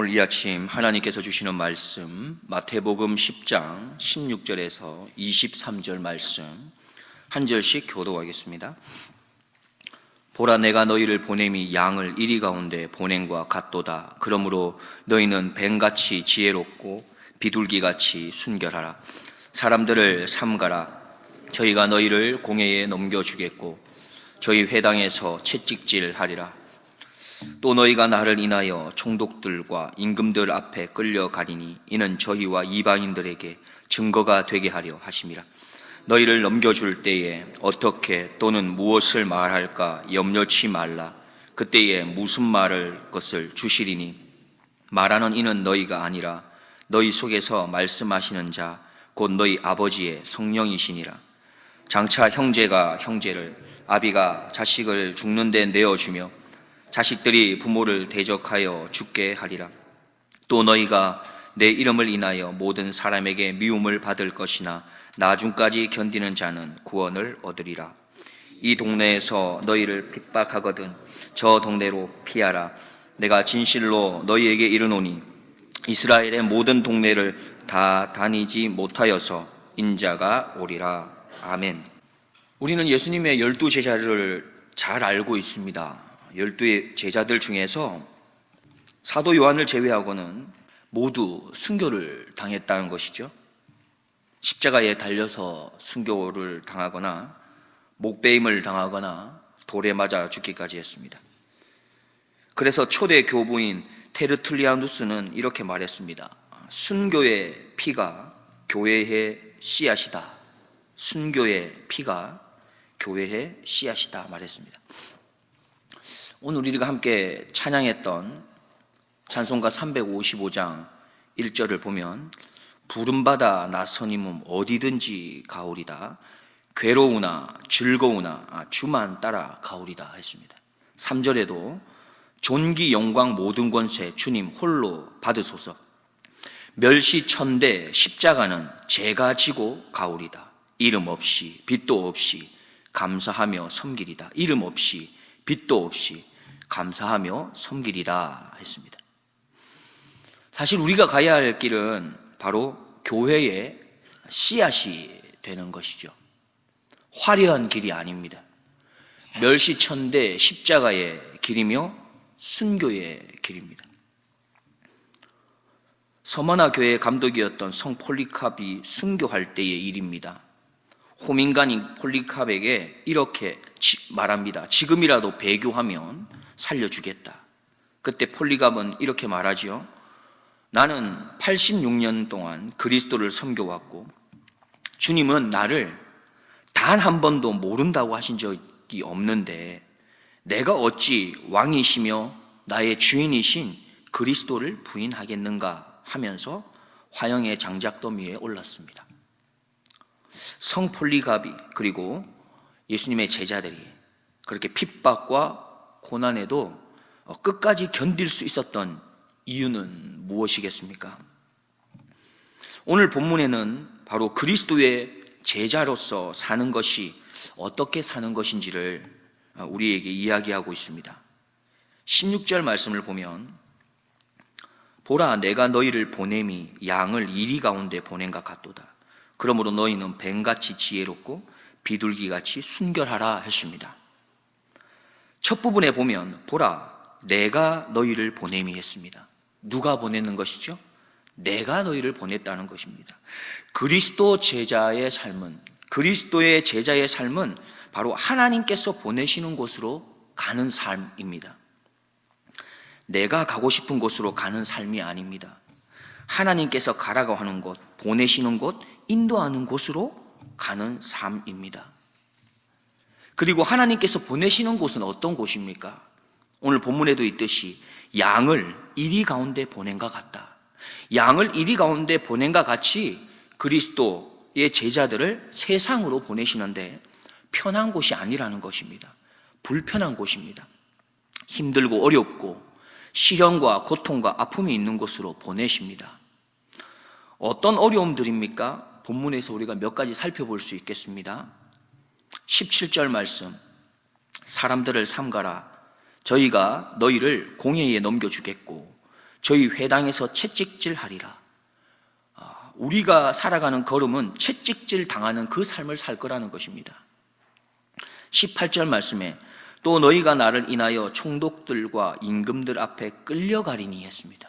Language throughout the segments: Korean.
오늘 이 아침 하나님께서 주시는 말씀 마태복음 10장 16절에서 23절 말씀 한 절씩 교도하겠습니다. 보라, 내가 너희를 보냄이 양을 이리 가운데 보냄과 같도다. 그러므로 너희는 뱀같이 지혜롭고 비둘기같이 순결하라. 사람들을 삼가라. 저희가 너희를 공회에 넘겨주겠고 저희 회당에서 채찍질하리라. 또 너희가 나를 인하여 총독들과 임금들 앞에 끌려가리니 이는 저희와 이방인들에게 증거가 되게 하려 하심이라. 너희를 넘겨줄 때에 어떻게 또는 무엇을 말할까 염려치 말라. 그때에 무슨 말할 것을 주시리니 말하는 이는 너희가 아니라 너희 속에서 말씀하시는 자 곧 너희 아버지의 성령이시니라. 장차 형제가 형제를, 아비가 자식을 죽는 데 내어주며 자식들이 부모를 대적하여 죽게 하리라. 또 너희가 내 이름을 인하여 모든 사람에게 미움을 받을 것이나 나중까지 견디는 자는 구원을 얻으리라. 이 동네에서 너희를 핍박하거든 저 동네로 피하라. 내가 진실로 너희에게 이르노니 이스라엘의 모든 동네를 다 다니지 못하여서 인자가 오리라. 아멘. 우리는 예수님의 12제자를 잘 알고 있습니다. 12 제자들 중에서 사도 요한을 제외하고는 모두 순교를 당했다는 것이죠. 십자가에 달려서 순교를 당하거나 목베임을 당하거나 돌에 맞아 죽기까지 했습니다. 그래서 초대 교부인 테르툴리아누스는 이렇게 말했습니다. 순교의 피가 교회의 씨앗이다. 순교의 피가 교회의 씨앗이다 말했습니다. 오늘 우리가 함께 찬양했던 찬송가 355장 1절을 보면 부름받아 나서님은 어디든지 가오리다. 괴로우나 즐거우나 주만 따라 가오리다 했습니다. 3절에도 존귀 영광 모든 권세 주님 홀로 받으소서. 멸시천대 십자가는 제가 지고 가오리다. 이름 없이 빛도 없이 감사하며 섬기리다. 이름 없이 빛도 없이 감사하며 섬기리다 했습니다. 사실 우리가 가야 할 길은 바로 교회의 씨앗이 되는 것이죠. 화려한 길이 아닙니다. 멸시천대 십자가의 길이며 순교의 길입니다. 서머나 교회 감독이었던 성 폴리캅이 순교할 때의 일입니다. 호민간인 폴리캅에게 이렇게 말합니다. 지금이라도 배교하면 살려주겠다. 그때 폴리캅은 이렇게 말하지요. 나는 86년 동안 그리스도를 섬겨왔고 주님은 나를 단 한 번도 모른다고 하신 적이 없는데 내가 어찌 왕이시며 나의 주인이신 그리스도를 부인하겠는가 하면서 화형의 장작더미에 올랐습니다. 성 폴리캅이 그리고 예수님의 제자들이 그렇게 핍박과 고난에도 끝까지 견딜 수 있었던 이유는 무엇이겠습니까? 오늘 본문에는 바로 그리스도의 제자로서 사는 것이 어떻게 사는 것인지를 우리에게 이야기하고 있습니다. 16절 말씀을 보면 보라, 내가 너희를 보냄이 양을 이리 가운데 보냄과 같도다. 그러므로 너희는 뱀같이 지혜롭고 비둘기같이 순결하라 했습니다. 첫 부분에 보면 보라, 내가 너희를 보냄이 했습니다. 누가 보내는 것이죠? 내가 너희를 보냈다는 것입니다. 그리스도의 제자의 삶은 바로 하나님께서 보내시는 곳으로 가는 삶입니다. 내가 가고 싶은 곳으로 가는 삶이 아닙니다. 하나님께서 가라고 하는 곳, 보내시는 곳, 인도하는 곳으로 가는 삶입니다. 그리고 하나님께서 보내시는 곳은 어떤 곳입니까? 오늘 본문에도 있듯이 양을 이리 가운데 보낸과 같다. 양을 이리 가운데 보낸과 같이 그리스도의 제자들을 세상으로 보내시는데 편한 곳이 아니라는 것입니다. 불편한 곳입니다. 힘들고 어렵고 시련과 고통과 아픔이 있는 곳으로 보내십니다. 어떤 어려움들입니까? 본문에서 우리가 몇 가지 살펴볼 수 있겠습니다. 17절 말씀, 사람들을 삼가라. 저희가 너희를 공회에 넘겨주겠고 저희 회당에서 채찍질하리라. 우리가 살아가는 걸음은 채찍질 당하는 그 삶을 살 거라는 것입니다. 18절 말씀에 또 너희가 나를 인하여 총독들과 임금들 앞에 끌려가리니 했습니다.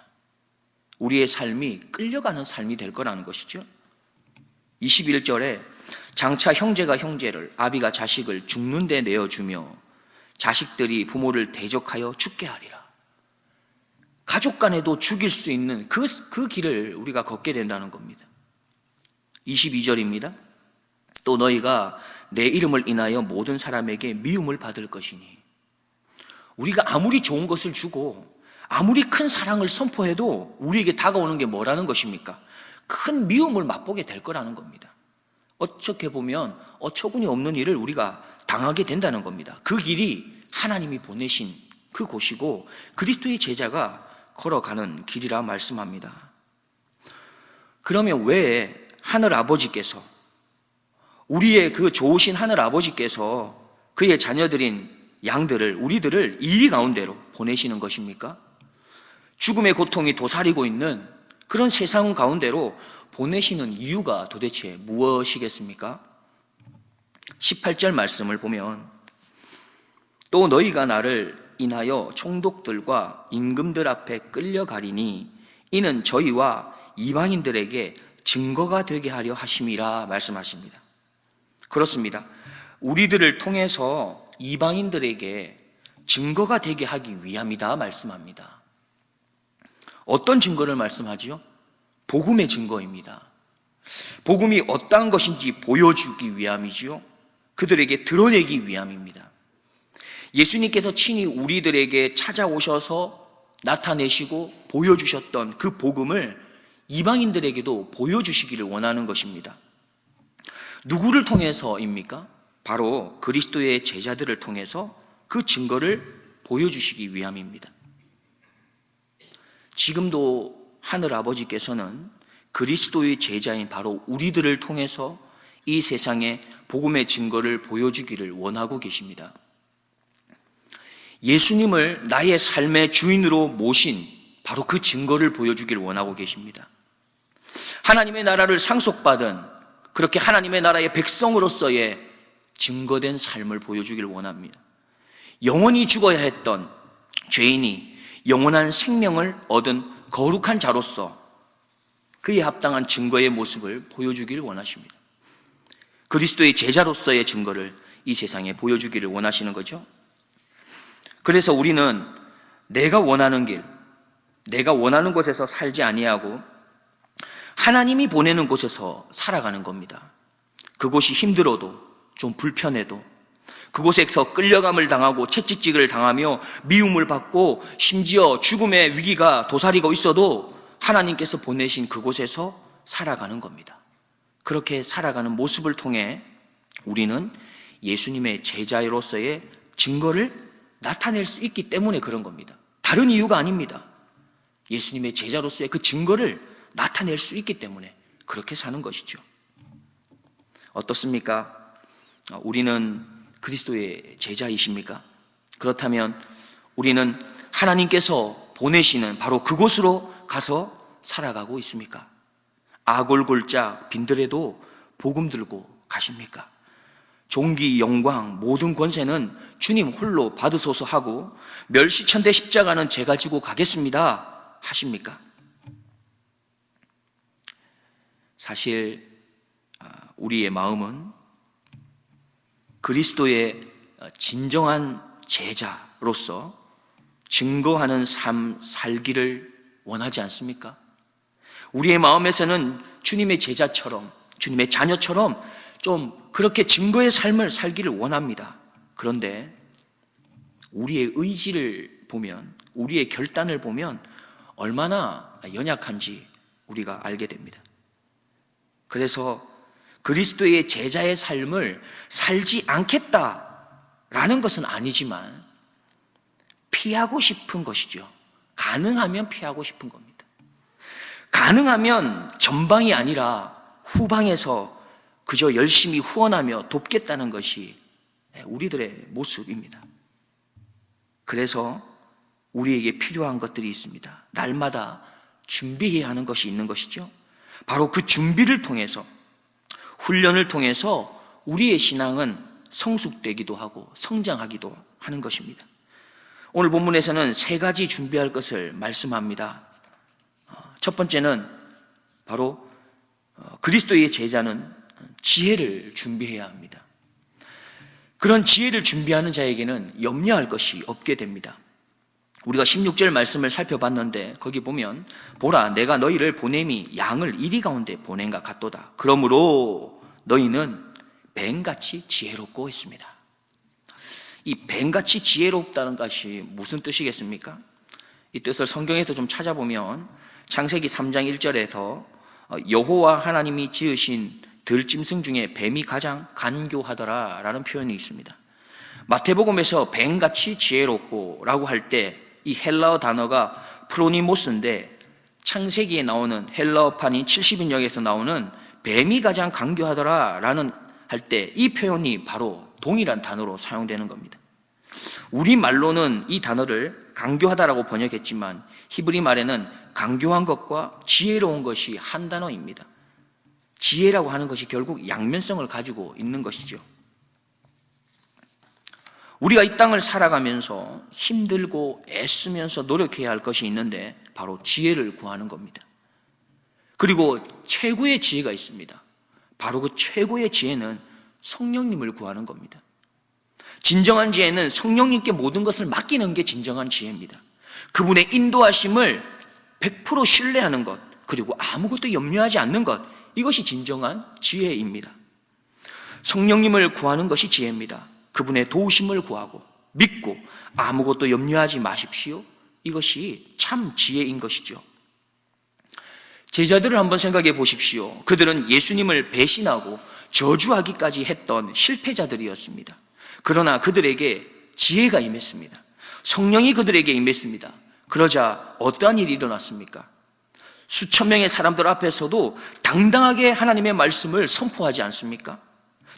우리의 삶이 끌려가는 삶이 될 거라는 것이죠. 21절에 장차 형제가 형제를, 아비가 자식을 죽는 데 내어주며 자식들이 부모를 대적하여 죽게 하리라. 가족 간에도 죽일 수 있는 그 길을 우리가 걷게 된다는 겁니다. 22절입니다. 또 너희가 내 이름을 인하여 모든 사람에게 미움을 받을 것이니. 우리가 아무리 좋은 것을 주고 아무리 큰 사랑을 선포해도 우리에게 다가오는 게 뭐라는 것입니까? 큰 미움을 맛보게 될 거라는 겁니다. 어떻게 보면 어처구니 없는 일을 우리가 당하게 된다는 겁니다. 그 길이 하나님이 보내신 그 곳이고 그리스도의 제자가 걸어가는 길이라 말씀합니다. 그러면 왜 하늘 아버지께서, 우리의 그 좋으신 하늘 아버지께서 그의 자녀들인 양들을, 우리들을 이 가운데로 보내시는 것입니까? 죽음의 고통이 도사리고 있는 그런 세상 가운데로 보내시는 이유가 도대체 무엇이겠습니까? 18절 말씀을 보면 또 너희가 나를 인하여 총독들과 임금들 앞에 끌려가리니 이는 저희와 이방인들에게 증거가 되게 하려 하심이라 말씀하십니다. 그렇습니다. 우리들을 통해서 이방인들에게 증거가 되게 하기 위함이다 말씀합니다. 어떤 증거를 말씀하지요? 복음의 증거입니다. 복음이 어떠한 것인지 보여주기 위함이지요. 그들에게 드러내기 위함입니다. 예수님께서 친히 우리들에게 찾아오셔서 나타내시고 보여주셨던 그 복음을 이방인들에게도 보여주시기를 원하는 것입니다. 누구를 통해서입니까? 바로 그리스도의 제자들을 통해서 그 증거를 보여주시기 위함입니다. 지금도 하늘 아버지께서는 그리스도의 제자인 바로 우리들을 통해서 이 세상에 복음의 증거를 보여주기를 원하고 계십니다. 예수님을 나의 삶의 주인으로 모신 바로 그 증거를 보여주기를 원하고 계십니다. 하나님의 나라를 상속받은 그렇게 하나님의 나라의 백성으로서의 증거된 삶을 보여주기를 원합니다. 영원히 죽어야 했던 죄인이 영원한 생명을 얻은 거룩한 자로서 그에 합당한 증거의 모습을 보여주기를 원하십니다. 그리스도의 제자로서의 증거를 이 세상에 보여주기를 원하시는 거죠. 그래서 우리는 내가 원하는 길, 내가 원하는 곳에서 살지 아니하고 하나님이 보내는 곳에서 살아가는 겁니다. 그곳이 힘들어도 좀 불편해도 그곳에서 끌려감을 당하고 채찍질을 당하며 미움을 받고 심지어 죽음의 위기가 도사리고 있어도 하나님께서 보내신 그곳에서 살아가는 겁니다. 그렇게 살아가는 모습을 통해 우리는 예수님의 제자로서의 증거를 나타낼 수 있기 때문에 그런 겁니다. 다른 이유가 아닙니다. 예수님의 제자로서의 그 증거를 나타낼 수 있기 때문에 그렇게 사는 것이죠. 어떻습니까? 우리는 그리스도의 제자이십니까? 그렇다면 우리는 하나님께서 보내시는 바로 그곳으로 가서 살아가고 있습니까? 아골골짝 빈들에도 복음 들고 가십니까? 존귀, 영광, 모든 권세는 주님 홀로 받으소서 하고 멸시천대 십자가는 제가 지고 가겠습니다 하십니까? 사실 우리의 마음은 그리스도의 진정한 제자로서 증거하는 삶 살기를 원하지 않습니까? 우리의 마음에서는 주님의 제자처럼, 주님의 자녀처럼 좀 그렇게 증거의 삶을 살기를 원합니다. 그런데 우리의 의지를 보면, 우리의 결단을 보면 얼마나 연약한지 우리가 알게 됩니다. 그래서 그리스도의 제자의 삶을 살지 않겠다라는 것은 아니지만 피하고 싶은 것이죠. 가능하면 피하고 싶은 겁니다. 가능하면 전방이 아니라 후방에서 그저 열심히 후원하며 돕겠다는 것이 우리들의 모습입니다. 그래서 우리에게 필요한 것들이 있습니다. 날마다 준비해야 하는 것이 있는 것이죠. 바로 그 준비를 통해서, 훈련을 통해서 우리의 신앙은 성숙되기도 하고 성장하기도 하는 것입니다. 오늘 본문에서는 3가지 준비할 것을 말씀합니다. 첫 번째는 바로 그리스도의 제자는 지혜를 준비해야 합니다. 그런 지혜를 준비하는 자에게는 염려할 것이 없게 됩니다. 우리가 16절 말씀을 살펴봤는데 거기 보면 보라 내가 너희를 보냄이 양을 이리 가운데 보낸가 같도다. 그러므로 너희는 뱀같이 지혜롭고 했습니다. 이 뱀같이 지혜롭다는 것이 무슨 뜻이겠습니까? 이 뜻을 성경에서 좀 찾아보면 창세기 3장 1절에서 여호와 하나님이 지으신 들짐승 중에 뱀이 가장 간교하더라 라는 표현이 있습니다. 마태복음에서 뱀같이 지혜롭고 라고 할 때 이 헬라어 단어가 프로니모스인데 창세기에 나오는 헬라어판인 70인역에서 나오는 뱀이 가장 간교하더라 라는 할 때 이 표현이 바로 동일한 단어로 사용되는 겁니다. 우리말로는 이 단어를 간교하다라고 번역했지만 히브리 말에는 간교한 것과 지혜로운 것이 한 단어입니다. 지혜라고 하는 것이 결국 양면성을 가지고 있는 것이죠. 우리가 이 땅을 살아가면서 힘들고 애쓰면서 노력해야 할 것이 있는데 바로 지혜를 구하는 겁니다. 그리고 최고의 지혜가 있습니다. 바로 그 최고의 지혜는 성령님을 구하는 겁니다. 진정한 지혜는 성령님께 모든 것을 맡기는 게 진정한 지혜입니다. 그분의 인도하심을 100% 신뢰하는 것, 그리고 아무것도 염려하지 않는 것, 이것이 진정한 지혜입니다. 성령님을 구하는 것이 지혜입니다. 그분의 도우심을 구하고 믿고 아무것도 염려하지 마십시오. 이것이 참 지혜인 것이죠. 제자들을 한번 생각해 보십시오. 그들은 예수님을 배신하고 저주하기까지 했던 실패자들이었습니다. 그러나 그들에게 지혜가 임했습니다. 성령이 그들에게 임했습니다. 그러자 어떠한 일이 일어났습니까? 수천 명의 사람들 앞에서도 당당하게 하나님의 말씀을 선포하지 않습니까?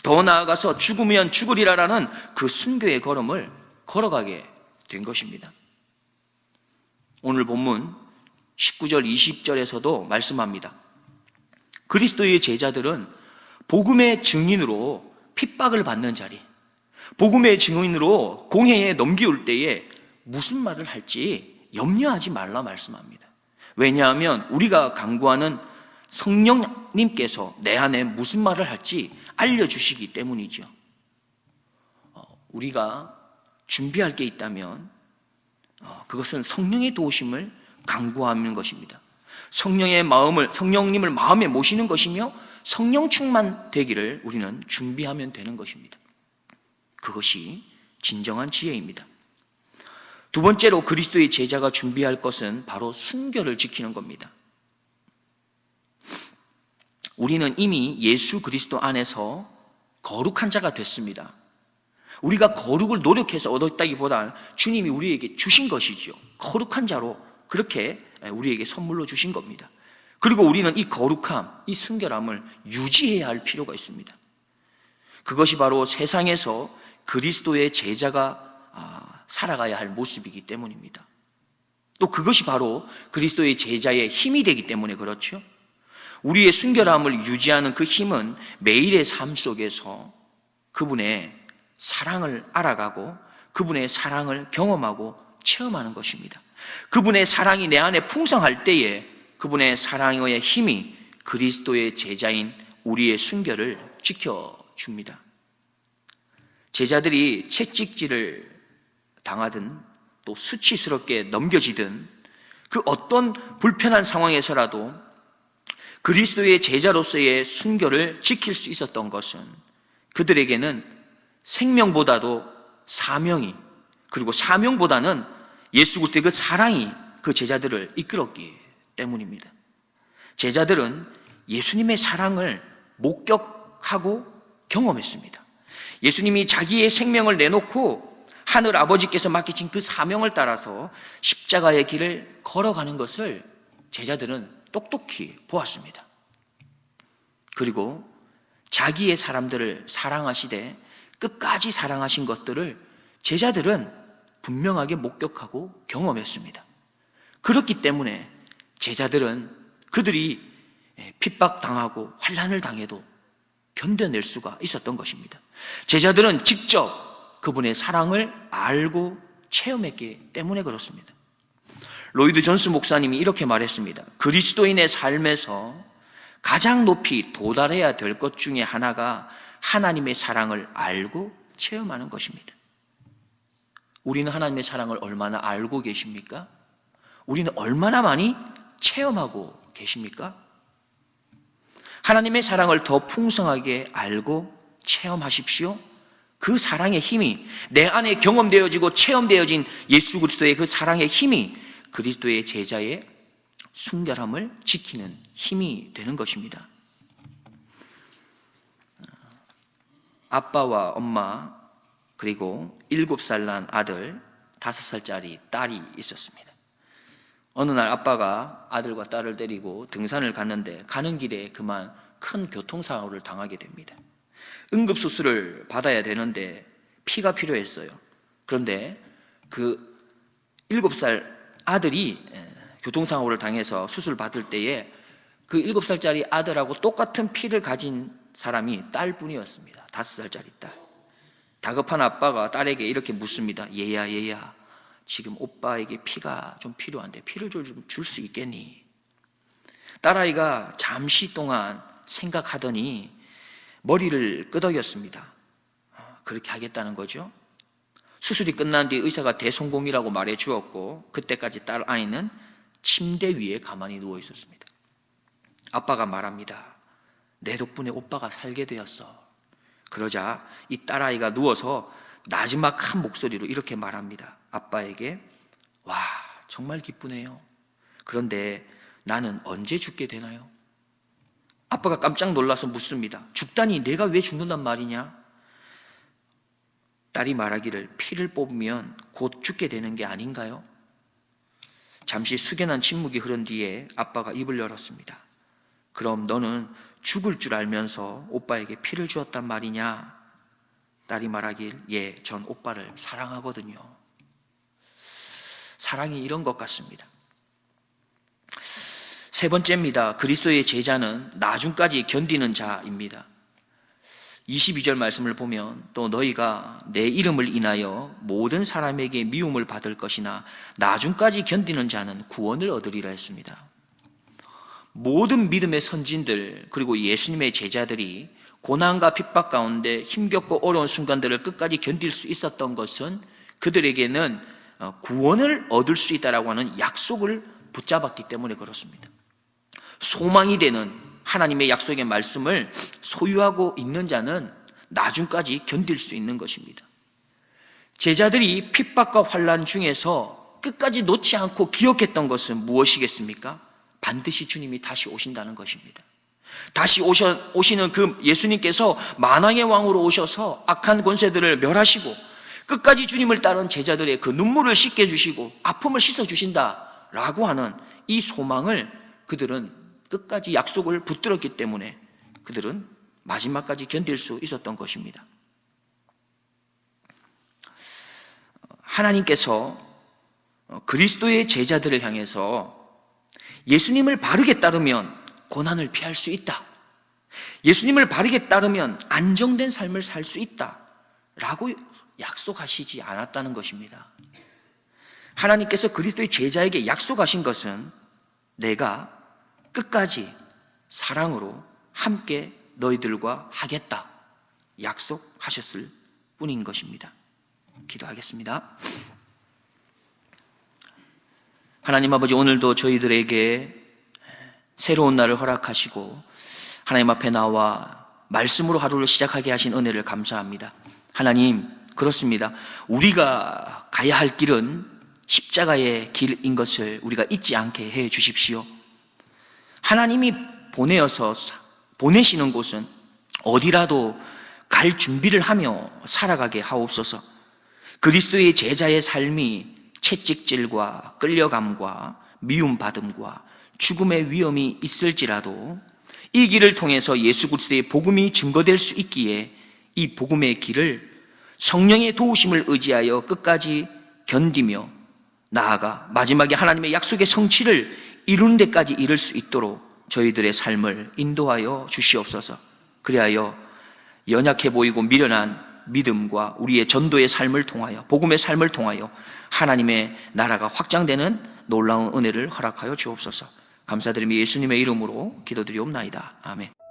더 나아가서 죽으면 죽으리라라는 그 순교의 걸음을 걸어가게 된 것입니다. 오늘 본문 19절 20절에서도 말씀합니다. 그리스도의 제자들은 복음의 증인으로 핍박을 받는 자리, 복음의 증인으로 공회에 넘기올 때에 무슨 말을 할지 염려하지 말라 말씀합니다. 왜냐하면 우리가 간구하는 성령님께서 내 안에 무슨 말을 할지 알려주시기 때문이죠. 우리가 준비할 게 있다면 그것은 성령의 도우심을 간구하는 것입니다. 성령님을 마음에 모시는 것이며 성령 충만되기를 우리는 준비하면 되는 것입니다. 그것이 진정한 지혜입니다. 두 번째로 그리스도의 제자가 준비할 것은 바로 순결을 지키는 겁니다. 우리는 이미 예수 그리스도 안에서 거룩한 자가 됐습니다. 우리가 거룩을 노력해서 얻었다기보다는 주님이 우리에게 주신 것이죠. 거룩한 자로 그렇게 우리에게 선물로 주신 겁니다. 그리고 우리는 이 거룩함, 이 순결함을 유지해야 할 필요가 있습니다. 그것이 바로 세상에서 그리스도의 제자가 살아가야 할 모습이기 때문입니다. 또 그것이 바로 그리스도의 제자의 힘이 되기 때문에 그렇죠. 우리의 순결함을 유지하는 그 힘은 매일의 삶 속에서 그분의 사랑을 알아가고 그분의 사랑을 경험하고 체험하는 것입니다. 그분의 사랑이 내 안에 풍성할 때에 그분의 사랑의 힘이 그리스도의 제자인 우리의 순결을 지켜줍니다. 제자들이 채찍질을 당하든 또 수치스럽게 넘겨지든 그 어떤 불편한 상황에서라도 그리스도의 제자로서의 순결을 지킬 수 있었던 것은 그들에게는 생명보다도 사명이, 그리고 사명보다는 예수 그리스도의 그 사랑이 그 제자들을 이끌었기 때문입니다. 제자들은 예수님의 사랑을 목격하고 경험했습니다. 예수님이 자기의 생명을 내놓고 하늘 아버지께서 맡기신 그 사명을 따라서 십자가의 길을 걸어가는 것을 제자들은 똑똑히 보았습니다. 그리고 자기의 사람들을 사랑하시되 끝까지 사랑하신 것들을 제자들은 분명하게 목격하고 경험했습니다. 그렇기 때문에 제자들은 그들이 핍박당하고 환난을 당해도 견뎌낼 수가 있었던 것입니다. 제자들은 직접 그분의 사랑을 알고 체험했기 때문에 그렇습니다. 로이드 존스 목사님이 이렇게 말했습니다. 그리스도인의 삶에서 가장 높이 도달해야 될 것 중에 하나가 하나님의 사랑을 알고 체험하는 것입니다. 우리는 하나님의 사랑을 얼마나 알고 계십니까? 우리는 얼마나 많이 체험하고 계십니까? 하나님의 사랑을 더 풍성하게 알고 체험하십시오. 그 사랑의 힘이 내 안에 경험되어지고 체험되어진 예수 그리스도의 그 사랑의 힘이 그리스도의 제자의 순결함을 지키는 힘이 되는 것입니다. 아빠와 엄마 그리고 7살 난 아들, 5살짜리 딸이 있었습니다. 어느 날 아빠가 아들과 딸을 데리고 등산을 갔는데 가는 길에 그만 큰 교통사고를 당하게 됩니다. 응급수술을 받아야 되는데 피가 필요했어요. 그런데 그 7살 아들이 교통사고를 당해서 수술 받을 때에 그 7살짜리 아들하고 똑같은 피를 가진 사람이 딸뿐이었습니다. 5살짜리 딸. 다급한 아빠가 딸에게 이렇게 묻습니다. 얘야 지금 오빠에게 피가 좀 필요한데 피를 좀 줄 수 있겠니? 딸아이가 잠시 동안 생각하더니 머리를 끄덕였습니다. 그렇게 하겠다는 거죠. 수술이 끝난 뒤 의사가 대성공이라고 말해 주었고 그때까지 딸아이는 침대 위에 가만히 누워 있었습니다. 아빠가 말합니다. 내 덕분에 오빠가 살게 되었어. 그러자 이 딸아이가 누워서 나지막한 목소리로 이렇게 말합니다. 아빠에게 와 정말 기쁘네요. 그런데 나는 언제 죽게 되나요? 아빠가 깜짝 놀라서 묻습니다. 죽다니 내가 왜 죽는단 말이냐? 딸이 말하기를 피를 뽑으면 곧 죽게 되는 게 아닌가요? 잠시 숙연한 침묵이 흐른 뒤에 아빠가 입을 열었습니다. 그럼 너는 죽을 줄 알면서 오빠에게 피를 주었단 말이냐? 딸이 말하길 예, 전 오빠를 사랑하거든요. 사랑이 이런 것 같습니다. 세 번째입니다. 그리스도의 제자는 나중까지 견디는 자입니다. 22절 말씀을 보면 또 너희가 내 이름을 인하여 모든 사람에게 미움을 받을 것이나 나중까지 견디는 자는 구원을 얻으리라 했습니다. 모든 믿음의 선진들 그리고 예수님의 제자들이 고난과 핍박 가운데 힘겹고 어려운 순간들을 끝까지 견딜 수 있었던 것은 그들에게는 구원을 얻을 수 있다라고 하는 약속을 붙잡았기 때문에 그렇습니다. 소망이 되는 하나님의 약속의 말씀을 소유하고 있는 자는 나중까지 견딜 수 있는 것입니다. 제자들이 핍박과 환난 중에서 끝까지 놓지 않고 기억했던 것은 무엇이겠습니까? 반드시 주님이 다시 오신다는 것입니다. 다시 오시는 그 예수님께서 만왕의 왕으로 오셔서 악한 권세들을 멸하시고 끝까지 주님을 따른 제자들의 그 눈물을 씻겨주시고 아픔을 씻어주신다라고 하는 이 소망을 그들은 끝까지 약속을 붙들었기 때문에 그들은 마지막까지 견딜 수 있었던 것입니다. 하나님께서 그리스도의 제자들을 향해서 예수님을 바르게 따르면 고난을 피할 수 있다. 예수님을 바르게 따르면 안정된 삶을 살 수 있다. 라고 약속하시지 않았다는 것입니다. 하나님께서 그리스도의 제자에게 약속하신 것은 내가 끝까지 사랑으로 함께 너희들과 하겠다. 약속하셨을 뿐인 것입니다. 기도하겠습니다. 하나님 아버지, 오늘도 저희들에게 새로운 날을 허락하시고 하나님 앞에 나와 말씀으로 하루를 시작하게 하신 은혜를 감사합니다. 하나님, 그렇습니다. 우리가 가야 할 길은 십자가의 길인 것을 우리가 잊지 않게 해 주십시오. 하나님이 보내시는 곳은 어디라도 갈 준비를 하며 살아가게 하옵소서. 그리스도의 제자의 삶이 채찍질과 끌려감과 미움받음과 죽음의 위험이 있을지라도 이 길을 통해서 예수 그리스도의 복음이 증거될 수 있기에 이 복음의 길을 성령의 도우심을 의지하여 끝까지 견디며 나아가 마지막에 하나님의 약속의 성취를 이루는 데까지 이를 수 있도록 저희들의 삶을 인도하여 주시옵소서. 그리하여 연약해 보이고 미련한 믿음과 우리의 전도의 삶을 통하여, 복음의 삶을 통하여 하나님의 나라가 확장되는 놀라운 은혜를 허락하여 주옵소서. 감사드리며 예수님의 이름으로 기도드리옵나이다. 아멘.